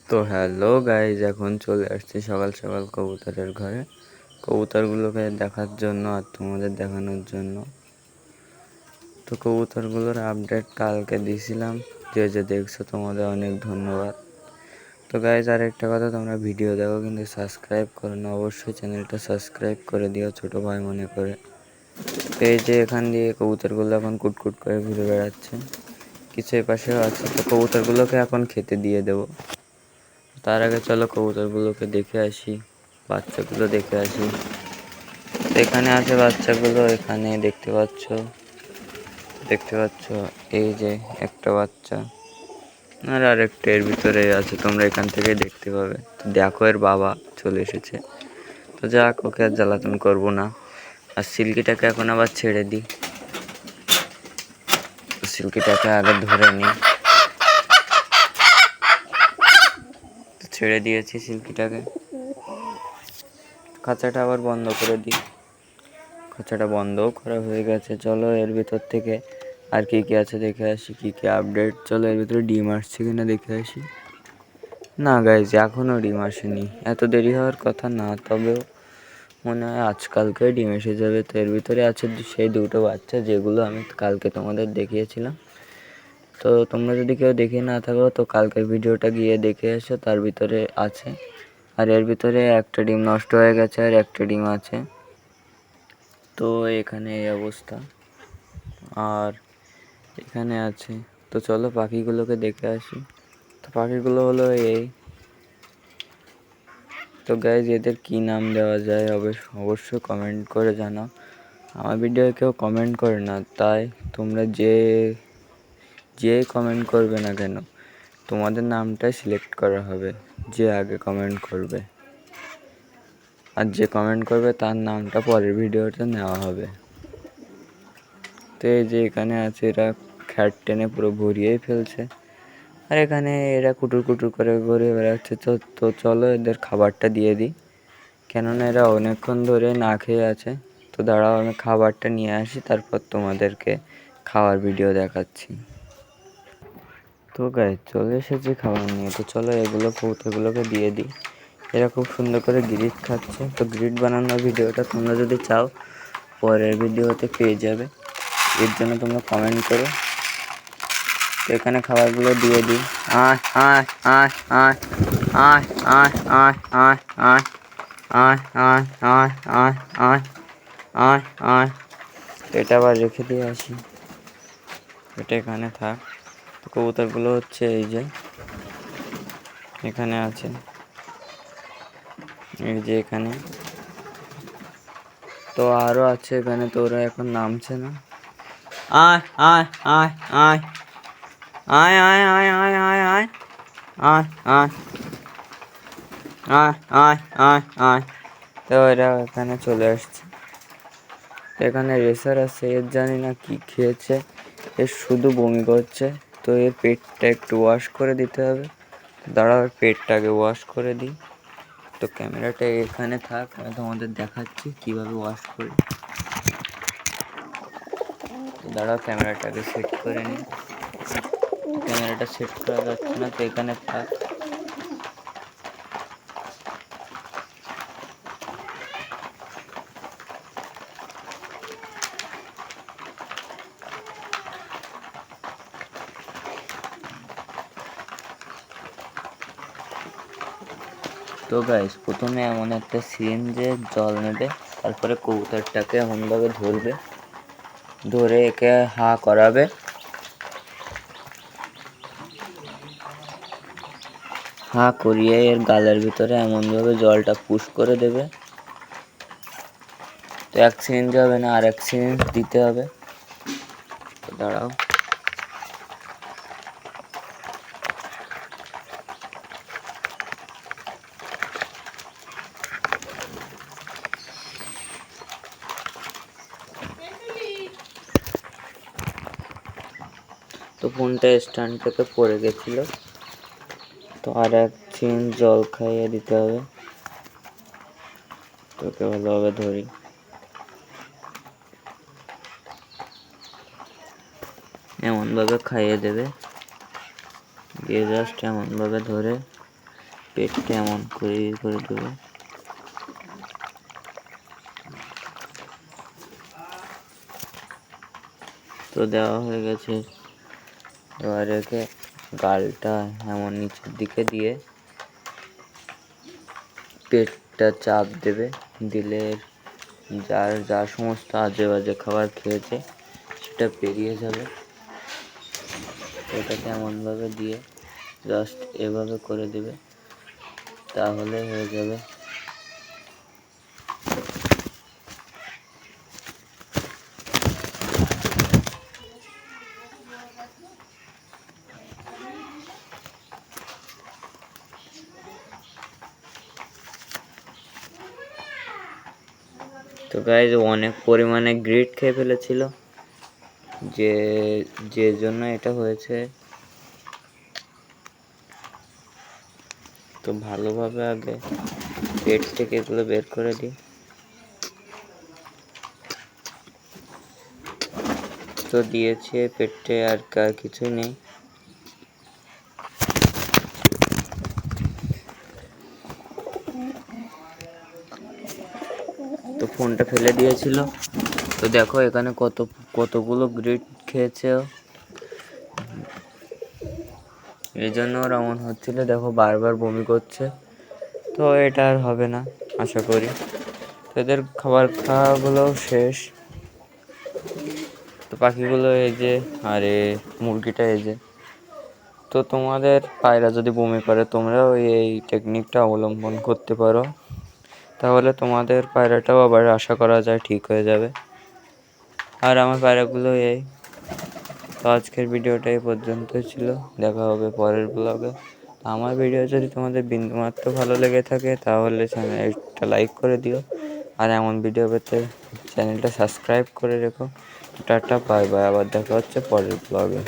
তো hello guys, এখন চলে আসছি সকাল সকাল কবুতরের ঘরে কবুতরগুলোকে দেখার জন্য আর তোমাদের দেখানোর জন্য। তো কবুতরগুলোর আপডেট কালকে দিয়েছিলাম, যে যে দেখছো তোমাদের অনেক ধন্যবাদ। তো গাইজ আর একটা কথা, তোমরা ভিডিও দেখো কিন্তু সাবস্ক্রাইব করো না, অবশ্যই চ্যানেলটা সাবস্ক্রাইব করে দিও ছোটো ভাই মনে করে। তো এই যে এখান দিয়ে কবুতরগুলো এখন কুটকুট করে ঘুরে বেড়াচ্ছে, কিছু এপাশেও আছে। তো কবুতরগুলোকে এখন খেতে দিয়ে দেবো। তার আগে চলো কবুতরগুলোকে দেখে আসি, বাচ্চাগুলো দেখে আসি। এখানে আছে বাচ্চাগুলো, এখানে দেখতে পাচ্ছ এই যে একটা বাচ্চা, আর আরেকটা এর ভিতরে আছে, তোমরা এখান থেকে দেখতে পাবে। তো দেখো এর বাবা চলে এসেছে। তো যাক, ওকে আর জ্বালাতন করবো না। আর সিল্কিটাকে এখন আবার ছেড়ে দিই, সিল্কিটাকে আগে ধরে নিই। ছেড়ে দিয়েছি সিল্কিটাকে, খাঁচাটা আবার বন্ধ করে দিই। খাঁচাটা বন্ধও করা হয়ে গেছে। চলো এর ভিতর থেকে আর কী কী আছে দেখে আসি, কী কী আপডেট। চলো এর ভিতরে ডিম আসছে কিনা দেখে আসি। না গাইজ, এখনও ডিম আসেনি, এত দেরি হওয়ার কথা না, তবেও মনে হয় আজকালকে ডিম এসে যাবে। তো এর ভিতরে আছে সেই দুটো বাচ্চা যেগুলো আমি কালকে তোমাদের দেখিয়েছিলাম। তো তোমরা যদি কেউ দেখে না থাকো তো কালকের ভিডিওটা গিয়ে দেখে এসো, তার ভিতরে আছে। আর এর ভিতরে একটা ডিম নষ্ট হয়ে গেছে আর একটা ডিম আছে। তো এখানে এই অবস্থা, আর এখানে আছে। তো চলো পাখিগুলোকে দেখে আসি। তো পাখিগুলো হলো এই। তো গাইজ, এদের কী নাম দেওয়া যায় অবশ্যই কমেন্ট করে জানাও। আমার ভিডিও কেউ কমেন্ট করে না, তাই তোমরা যে কমেন্ট করবে না কেন, তোমাদের নামটাই সিলেক্ট করা হবে, যে আগে কমেন্ট করবে। আর যে কমেন্ট করবে তার নামটা পরের ভিডিওতে নেওয়া হবে। তো এই যে এখানে আছে, এরা খ্যাট টেনে পুরো ভরিয়েই ফেলছে। আর এখানে এরা কুটুর কুটুর করে ঘুরে বেড়াচ্ছে। তো চলো এদের খাবারটা দিয়ে দিই, কেননা এরা অনেকক্ষণ ধরে না খেয়ে আছে। তো দাঁড়াও, আমি খাবারটা নিয়ে আসি, তারপর তোমাদেরকে খাওয়ার ভিডিও দেখাচ্ছি। তো গাইস, চলে এসেছি খাবার নিয়ে। তো চলো এগুলো কবুতরগুলোকে দিয়ে দিই। এরা খুব সুন্দর করে গ্রিট খাচ্ছে। তো গ্রিট বানানোর ভিডিওটা তোমরা যদি চাও পরের ভিডিওতে পেয়ে যাবে, এর জন্য তোমরা কমেন্ট করো। তো এখানে খাবারগুলো দিয়ে দিই। আয় আয় আয় আয় আয় আয় আয় আয় আয় আয় আয় আয় আয় আয় আয় আয়। এটা আবার রেখে দিয়ে আসি, এটা এখানে থাক। তো কবুতরগুলো হচ্ছে এই যে এখানে আছে, এই যে এখানে। তো আরও আছে এখানে, তো ওরা এখন নামছে না। আয় আয় আয় আয় আয় আয় আয় আয় আয় আয় আয় আয় আয় আয় আয় আয়। তো এরা এখানে চলে আসছে। এখানে রেসার আছে, এর জানি না কি খেয়েছে, এর শুধু বমি করছে। তো এর পেটটা একটু ওয়াশ করে দিতে হবে। দাঁড়াও, পেটটাকে ওয়াশ করে দিই। তো ক্যামেরাটা এখানে থাক, আমি তোমাদের দেখাচ্ছি কীভাবে ওয়াশ করি। দাঁড়াও, ক্যামেরাটাকে সেট করে নিই। ক্যামেরাটা সেট করা যাচ্ছে না, তো এখানে থাক। তো গাইস, প্রথমে এমন একটা সিরিঞ্জে জল নেবে, তারপরে কবুতরটাকে এমনভাবে ধরবে, ধরে একে হা করাবে। হা করিয়ে এর গালের ভিতরে এমনভাবে জলটা পুশ করে দেবে। তো এক সিরিঞ্জ হবে না, আর এক সিরিঞ্জ দিতে হবে। তো দাঁড়াও, তো ফোনটা স্ট্যান্ড থেকে পড়ে গেছিলো, তো আর এক সিরিঞ্জ জল খাইয়ে দিতে হবে। তোকে ভালোভাবে ধরি, এমনভাবে খাইয়ে দেবে, দিয়ে জাস্ট এমনভাবে ধরে পেটটা এমন করে দেবো। তো দেওয়া হয়ে গেছে। এবার একে গালটা এমন নিচের দিকে দিয়ে পেটটা চাপ দেবে, দিলে যার যা সমস্ত আজে বাজে খাবার খেয়েছে সেটা বেরিয়ে যাবে। এটাকে এমনভাবে দিয়ে জাস্ট এভাবে করে দেবে, তাহলে হয়ে যাবে। তো গাইজ অনেক পরিমাণে গ্রিট খেয়ে ফেলেছিল, যে জন্য এটা হয়েছে। তো ভালোভাবে আগে পেট থেকে এগুলো বের করে দিই। তো দিয়েছে পেটে, আর কিছুই নেই। তো ফোনটা ফেলে দিয়েছিল। তো দেখো এখানে কতগুলো গ্রিট খেয়েছে। এই জন্য ওর এমন হচ্ছিল, দেখো বারবার বমি করছে। তো এটা আর হবে না আশা করি। তো এদের খাবার খাওয়াগুলো শেষ। তো পাখিগুলো এই যে, আরে মুরগিটা এই যে। তো তোমাদের পায়রা যদি বমি করে, তোমরাও এই টেকনিকটা অবলম্বন করতে পারো, তাহলে তোমাদের পায়রাটাও আবার আশা করা যায় ঠিক হয়ে যাবে। আর আমার পায়রাগুলো এই। তো আজকের ভিডিওটা এই পর্যন্তই ছিল। দেখা হবে পরের ব্লগে। আমার ভিডিও যদি তোমাদের বিন্দুমাত্র ভালো লেগে থাকে তাহলে চ্যানেলটা লাইক করে দিও, আর এমন ভিডিও পেতে চ্যানেলটা সাবস্ক্রাইব করে রেখো। টাটা, বাই বাই, আবার দেখা হচ্ছে পরের ব্লগে।